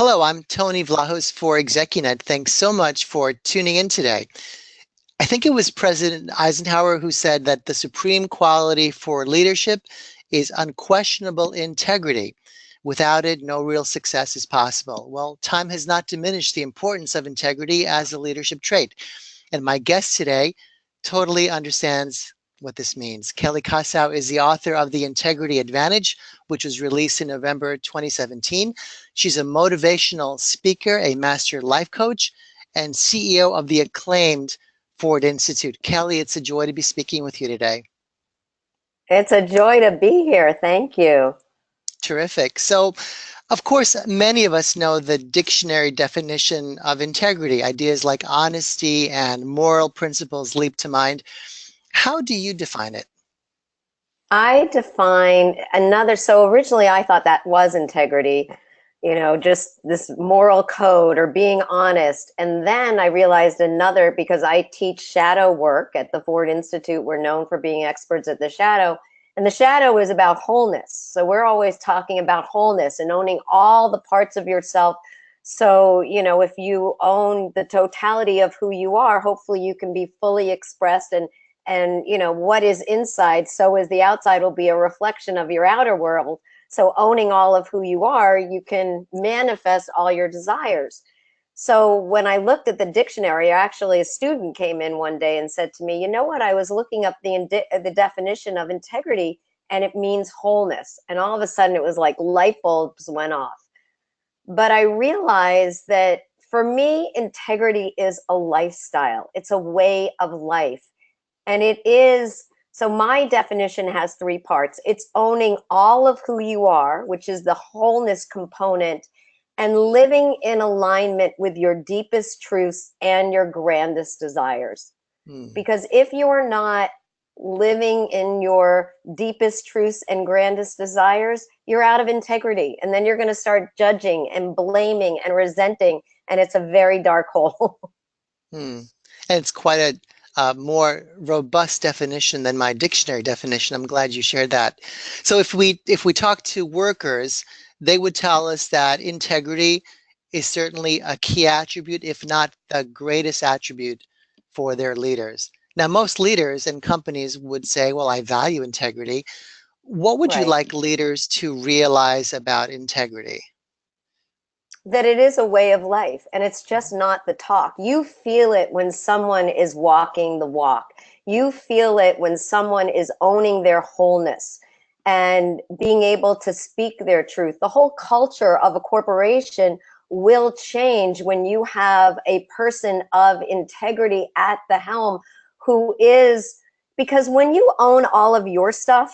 Hello, I'm Tony Vlahos for ExecuNet. Thanks so much for tuning in today. I think it was President Eisenhower who said that the supreme quality for leadership is unquestionable integrity. Without it, no real success is possible. Well, time has not diminished the importance of integrity as a leadership trait. And my guest today totally understands what this means. Kelley Kosow is the author of The Integrity Advantage, which was released in November 2017. She's a motivational speaker, a master life coach, and CEO of the acclaimed Ford Institute. Kelley, it's a joy to be speaking with you today. It's a joy to be here. Thank you. Terrific. So, of course, many of us know the dictionary definition of integrity. Ideas like honesty and moral principles leap to mind. How do you define it? I define so originally I thought that was integrity, just this moral code or being honest. And then I realized another because I teach shadow work at the Ford Institute. We're known for being experts at the shadow. And the shadow is about wholeness. So we're always talking about wholeness and owning all the parts of yourself. So, if you own the totality of who you are, hopefully you can be fully expressed and what is inside, so is the outside will be a reflection of your outer world. So owning all of who you are, you can manifest all your desires. So when I looked at the dictionary, actually a student came in one day and said to me, you know what, I was looking up the definition of integrity and it means wholeness. And all of a sudden it was like light bulbs went off. But I realized that for me, integrity is a lifestyle. It's a way of life. And it is, so my definition has three parts. It's owning all of who you are, which is the wholeness component, and living in alignment with your deepest truths and your grandest desires. Because if you're not living in your deepest truths and grandest desires, you're out of integrity. And then you're going to start judging and blaming and resenting. And it's a very dark hole. And it's quite a more robust definition than my dictionary definition. I'm glad you shared that. So if we talk to workers, they would tell us that integrity is certainly a key attribute, if not the greatest attribute for their leaders. Now, most leaders and companies would say, well, I value integrity. What would you Right. like leaders to realize about integrity? That it is a way of life and it's just not the talk. You feel it when someone is walking the walk. You feel it when someone is owning their wholeness and being able to speak their truth. The whole culture of a corporation will change when you have a person of integrity at the helm who is, because when you own all of your stuff,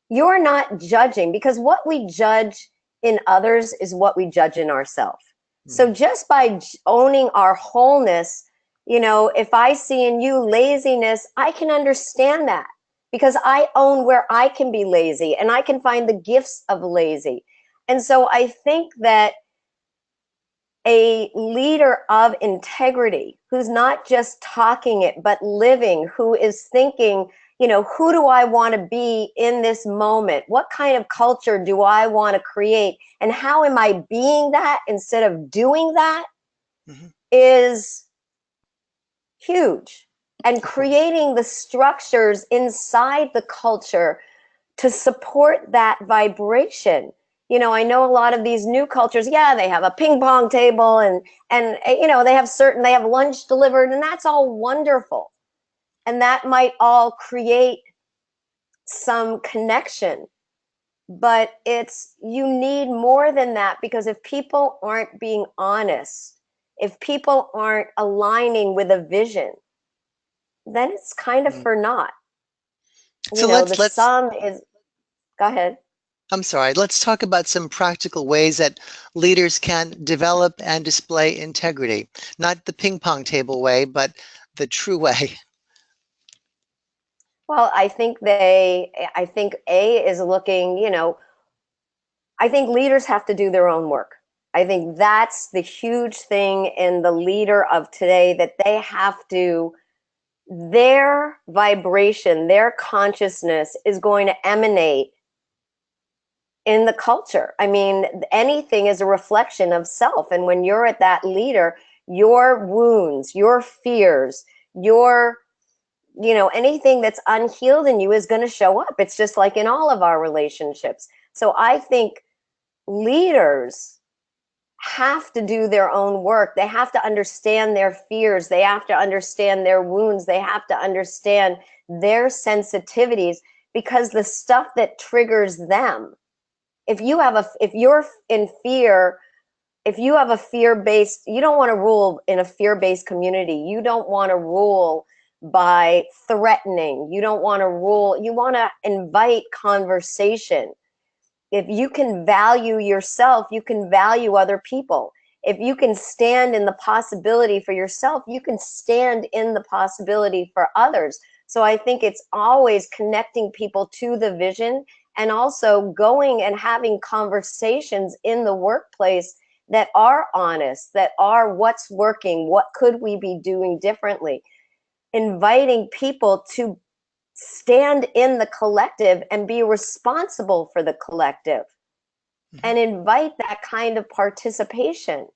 you're not judging, because what we judge in others is what we judge in ourselves. So just by owning our wholeness, if I see in you laziness, I can understand that because I own where I can be lazy and I can find the gifts of lazy. And so I think that a leader of integrity who's not just talking it, but living, who is thinking, who do I want to be in this moment? What kind of culture do I want to create? And how am I being that instead of doing that is huge. And creating the structures inside the culture to support that vibration. I know a lot of these new cultures, yeah, they have a ping pong table and they have lunch delivered, and that's all wonderful. And that might all create some connection. But you need more than that, because if people aren't being honest, if people aren't aligning with a vision, then it's kind of for naught. So The sum is, go ahead. I'm sorry, let's talk about some practical ways that leaders can develop and display integrity. Not the ping pong table way, but the true way. Well, I think A is looking, I think leaders have to do their own work. I think that's the huge thing in the leader of today, that they have to, their vibration, their consciousness is going to emanate in the culture. I mean, anything is a reflection of self. And when you're at that leader, your wounds, your fears, your, anything that's unhealed in you is going to show up. It's just like in all of our relationships. So I think leaders have to do their own work. They have to understand their fears. They have to understand their wounds. They have to understand their sensitivities, because the stuff that triggers them, if you're in fear, if you have a fear-based, you don't want to rule in a fear-based community. You don't want to rule by threatening. You don't want to rule. You want to invite conversation. If you can value yourself, you can value other people. If you can stand in the possibility for yourself, you can stand in the possibility for others. So I think it's always connecting people to the vision, and also going and having conversations in the workplace that are honest, that are what's working, what could we be doing differently. Inviting people to stand in the collective and be responsible for the collective, and invite that kind of participation.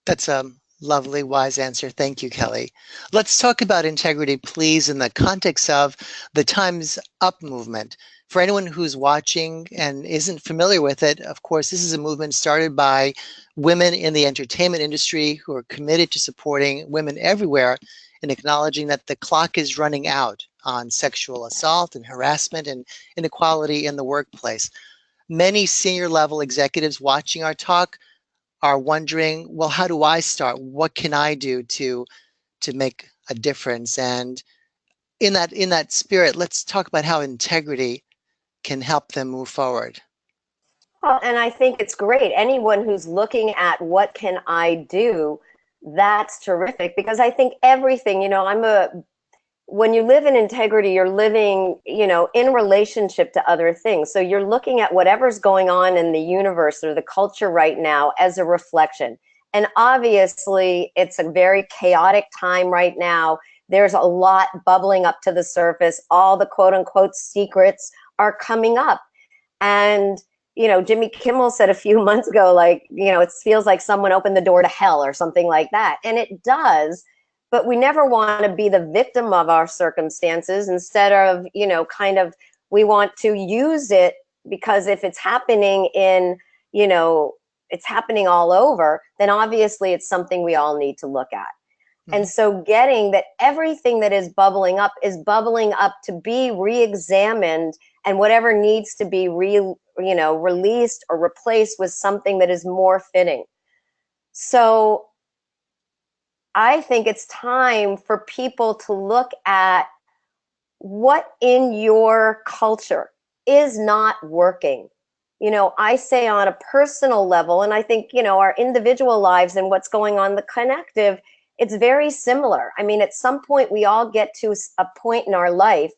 That's a lovely, wise answer. Thank you, Kelley. Let's talk about integrity, please, in the context of the Time's Up movement. For anyone who's watching and isn't familiar with it, of course, this is a movement started by women in the entertainment industry who are committed to supporting women everywhere and acknowledging that the clock is running out on sexual assault and harassment and inequality in the workplace. Many senior level executives watching our talk are wondering, well, how do I start? What can I do to make a difference? And in that spirit, let's talk about how integrity can help them move forward. Well, and I think it's great. Anyone who's looking at what can I do, that's terrific, because I think everything, when you live in integrity, you're living, in relationship to other things. So you're looking at whatever's going on in the universe or the culture right now as a reflection. And obviously, it's a very chaotic time right now. There's a lot bubbling up to the surface. All the quote unquote secrets are coming up. And Jimmy Kimmel said a few months ago, it feels like someone opened the door to hell or something like that. And it does. But we never want to be the victim of our circumstances. Instead of, we want to use it, because if it's happening it's happening all over, then obviously it's something we all need to look at. And so getting that everything that is bubbling up to be re-examined, and whatever needs to be released or replaced with something that is more fitting. So I think it's time for people to look at what in your culture is not working. I say on a personal level, and I think, our individual lives and what's going on, the collective, it's very similar. I mean, at some point we all get to a point in our life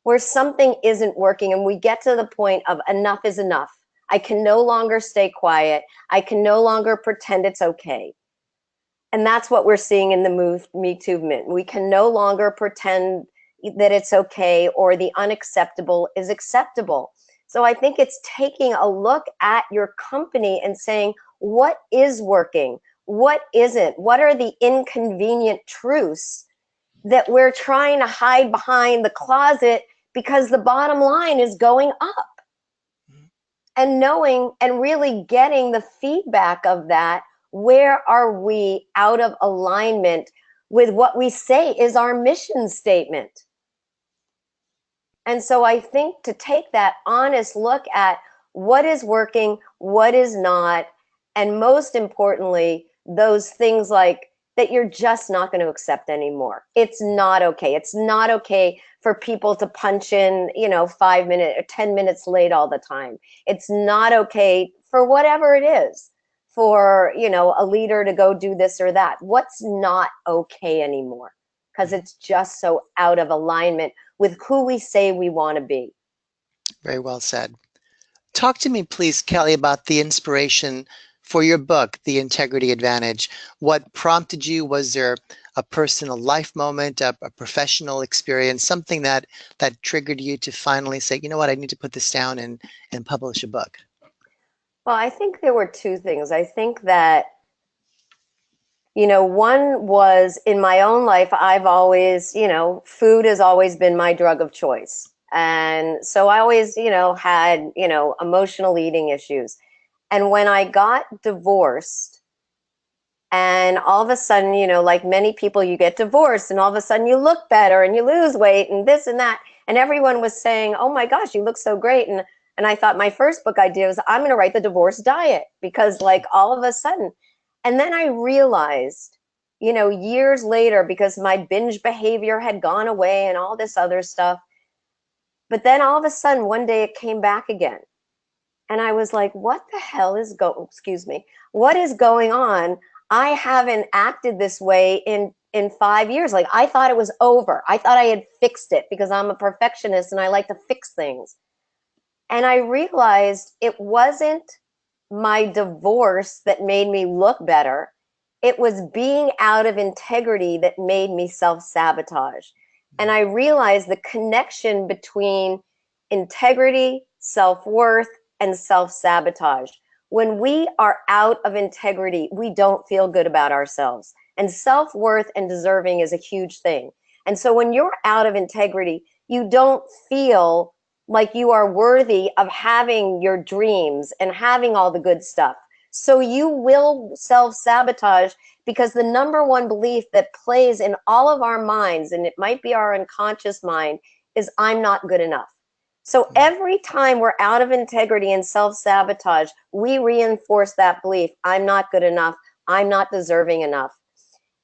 where something isn't working, and we get to the point of enough is enough. I can no longer stay quiet. I can no longer pretend it's okay. And that's what we're seeing in the Me Too movement. We can no longer pretend that it's okay, or the unacceptable is acceptable. So I think it's taking a look at your company and saying, what is working? What isn't? What are the inconvenient truths that we're trying to hide behind the closet because the bottom line is going up? And knowing and really getting the feedback of that. Where are we out of alignment with what we say is our mission statement? And so I think to take that honest look at what is working, what is not, and most importantly, those things like that you're just not going to accept anymore. It's not okay. It's not okay for people to punch in, 5 minutes or 10 minutes late all the time. It's not okay for whatever it is, for, a leader to go do this or that. What's not okay anymore? Because it's just so out of alignment with who we say we want to be. Very well said. Talk to me, please, Kelley, about the inspiration for your book, The Integrity Advantage. What prompted you? Was there a personal life moment, a professional experience, something that triggered you to finally say, you know what, I need to put this down and publish a book? Well, I think there were two things. I think that, you know, one was in my own life, I've always, you know, food has always been my drug of choice. And so I always, you know, had, you know, emotional eating issues. And when I got divorced, and all of a sudden, you know, like many people, you get divorced and all of a sudden you look better and you lose weight and this and that. And everyone was saying, oh my gosh, you look so great. And I thought my first book idea was I'm going to write the divorce diet because like all of a sudden, and then I realized, you know, years later, because my binge behavior had gone away and all this other stuff. But then all of a sudden, one day it came back again. And I was like, what the hell is what is going on? I haven't acted this way in 5 years. Like I thought it was over. I thought I had fixed it because I'm a perfectionist and I like to fix things. And I realized it wasn't my divorce that made me look better. It was being out of integrity that made me self-sabotage. And I realized the connection between integrity, self-worth, and self-sabotage. When we are out of integrity, we don't feel good about ourselves. And self-worth and deserving is a huge thing. And so when you're out of integrity, you don't feel like you are worthy of having your dreams and having all the good stuff. So you will self-sabotage because the number one belief that plays in all of our minds, and it might be our unconscious mind, is I'm not good enough. So every time we're out of integrity and self-sabotage, we reinforce that belief, I'm not good enough, I'm not deserving enough.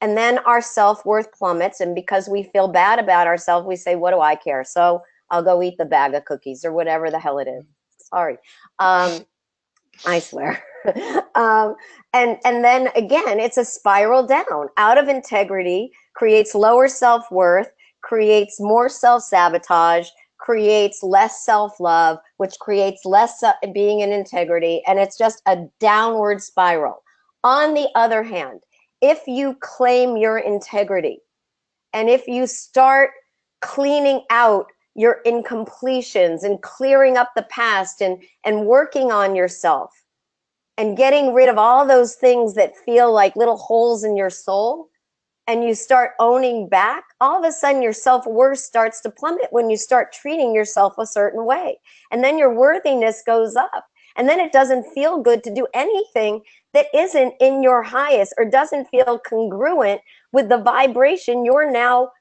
And then our self-worth plummets, and because we feel bad about ourselves, we say, what do I care? So I'll go eat the bag of cookies or whatever the hell it is. Sorry. I swear. And then again, it's a spiral down. Out of integrity creates lower self-worth, creates more self-sabotage, creates less self-love, which creates less being in integrity, and it's just a downward spiral. On the other hand, if you claim your integrity, and if you start cleaning out your incompletions and clearing up the past and working on yourself and getting rid of all those things that feel like little holes in your soul, and you start owning back, all of a sudden your self-worth starts to plummet when you start treating yourself a certain way. And then your worthiness goes up. And then it doesn't feel good to do anything that isn't in your highest or doesn't feel congruent with the vibration you're now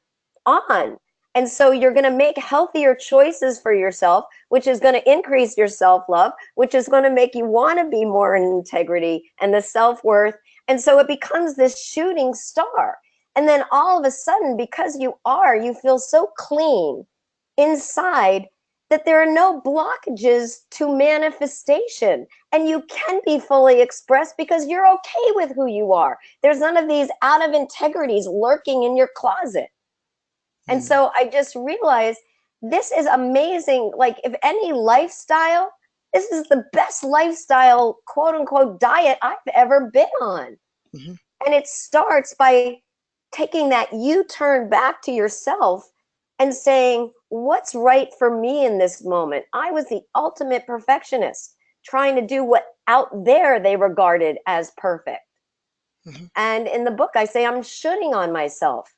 on. And so you're going to make healthier choices for yourself, which is going to increase your self-love, which is going to make you want to be more in integrity and the self-worth. And so it becomes this shooting star. And then all of a sudden, because you feel so clean inside that there are no blockages to manifestation. And you can be fully expressed because you're okay with who you are. There's none of these out of integrities lurking in your closet. And so I just realized this is amazing. Like if any lifestyle, this is the best lifestyle, quote unquote, diet I've ever been on. Mm-hmm. And it starts by taking that U-turn back to yourself and saying, what's right for me in this moment? I was the ultimate perfectionist, trying to do what out there they regarded as perfect. Mm-hmm. And in the book, I say I'm shooting on myself.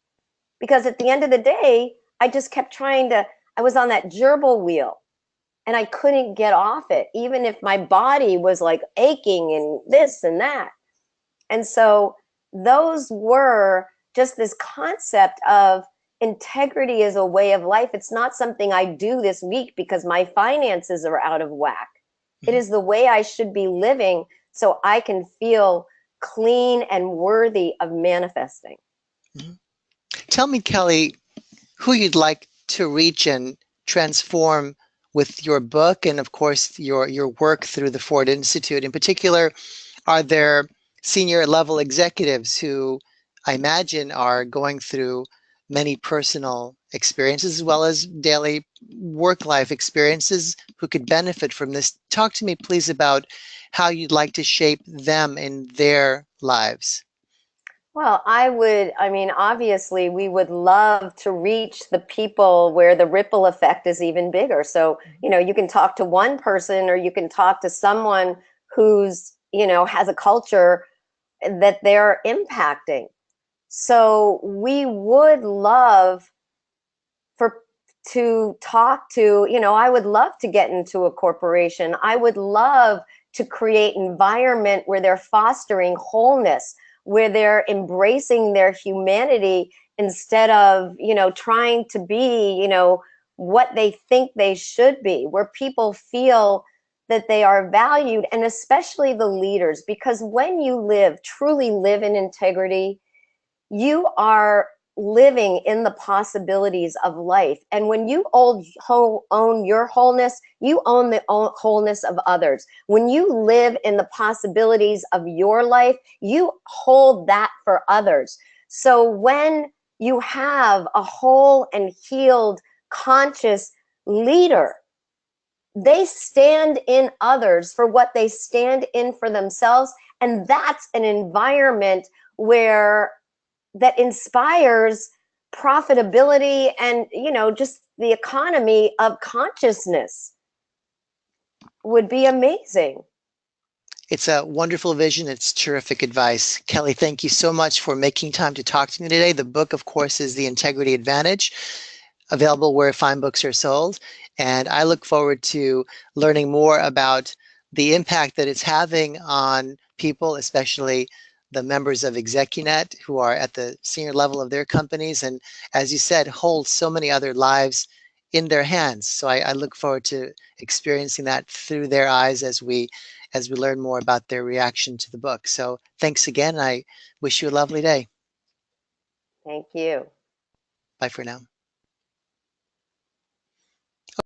Because at the end of the day, I just kept I was on that gerbil wheel and I couldn't get off it, even if my body was like aching and this and that. And so those were just this concept of integrity as a way of life. It's not something I do this week because my finances are out of whack. Mm-hmm. It is the way I should be living so I can feel clean and worthy of manifesting. Mm-hmm. Tell me, Kelley, who you'd like to reach and transform with your book and, of course, your work through the Ford Institute. In particular, are there senior level executives who I imagine are going through many personal experiences as well as daily work life experiences who could benefit from this? Talk to me, please, about how you'd like to shape them in their lives? Well, I mean, obviously, we would love to reach the people where the ripple effect is even bigger. So, you can talk to one person or you can talk to someone who's, has a culture that they're impacting. So, we would love for to talk to, I would love to get into a corporation. I would love to create an environment where they're fostering wholeness, where they're embracing their humanity instead of, trying to be, what they think they should be, where people feel that they are valued, and especially the leaders, because when you truly live in integrity, you are living in the possibilities of life. And when you own your wholeness, you own the wholeness of others. When you live in the possibilities of your life, you hold that for others. So when you have a whole and healed, conscious leader, they stand in others for what they stand in for themselves. And that's an environment where that inspires profitability and, just the economy of consciousness would be amazing. It's a wonderful vision. It's terrific advice. Kelley, thank you so much for making time to talk to me today. The book, of course, is The Integrity Advantage, available where fine books are sold. And I look forward to learning more about the impact that it's having on people, especially the members of ExecuNet who are at the senior level of their companies. And as you said, hold so many other lives in their hands. So I look forward to experiencing that through their eyes as we learn more about their reaction to the book. So thanks again. I wish you a lovely day. Thank you. Bye for now.